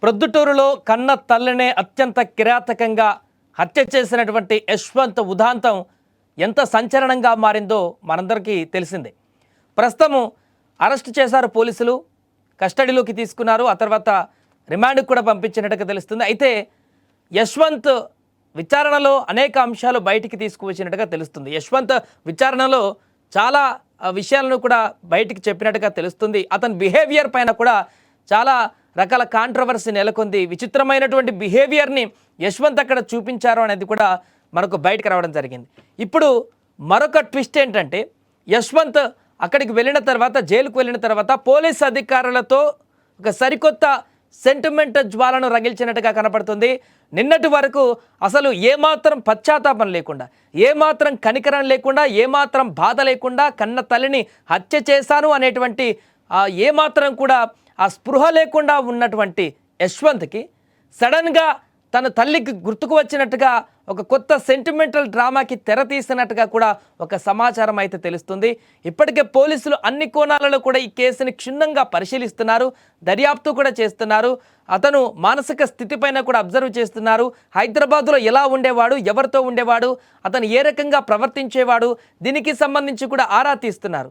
ప్రొద్దుటూరులో కన్న తల్లినే అత్యంత కిరాతకంగా హత్య చేసినటువంటి యశ్వంత్ ఉదాంతం ఎంత సంచలనంగా మారిందో మనందరికీ తెలిసిందే. ప్రస్తుతం అరెస్ట్ చేశారు పోలీసులు, కస్టడీలోకి తీసుకున్నారు, ఆ తర్వాత రిమాండ్కి కూడా పంపించినట్టుగా తెలుస్తుంది. అయితే యశ్వంత్ విచారణలో అనేక అంశాలు బయటికి తీసుకువచ్చినట్టుగా తెలుస్తుంది. యశ్వంత్ విచారణలో చాలా విషయాలను కూడా బయటికి చెప్పినట్టుగా తెలుస్తుంది. అతని బిహేవియర్ పైన కూడా చాలా రకాల కాంట్రవర్సీ నెలకొంది. విచిత్రమైనటువంటి బిహేవియర్ని యశ్వంత్ అక్కడ చూపించారు అనేది కూడా మనకు బయటకు రావడం జరిగింది. ఇప్పుడు మరొక ట్విస్ట్ ఏంటంటే, యశ్వంత్ అక్కడికి వెళ్ళిన తర్వాత, జైలుకు వెళ్ళిన తర్వాత పోలీస్ అధికారులతో ఒక సరికొత్త సెంటిమెంట్ జ్వాలను రగిల్చినట్టుగా కనపడుతుంది. నిన్నటి వరకు అసలు ఏమాత్రం పశ్చాత్తాపం లేకుండా, ఏమాత్రం కనికరం లేకుండా, ఏమాత్రం బాధ లేకుండా, కన్న తల్లిని హత్య చేశాను అనేటువంటి ఏమాత్రం కూడా ఆ స్పృహ లేకుండా ఉన్నటువంటి యశ్వంత్కి సడన్గా తన తల్లికి గుర్తుకు వచ్చినట్టుగా ఒక కొత్త సెంటిమెంటల్ డ్రామాకి తెర తీసినట్టుగా కూడా ఒక సమాచారం అయితే తెలుస్తుంది. ఇప్పటికే పోలీసులు అన్ని కోణాలలో కూడా ఈ కేసుని క్షుణ్ణంగా పరిశీలిస్తున్నారు, దర్యాప్తు కూడా చేస్తున్నారు. అతను మానసిక స్థితిపైన కూడా అబ్జర్వ్ చేస్తున్నారు. హైదరాబాద్లో ఎలా ఉండేవాడు, ఎవరితో ఉండేవాడు, అతను ఏ రకంగా ప్రవర్తించేవాడు, దీనికి సంబంధించి కూడా ఆరా తీస్తున్నారు.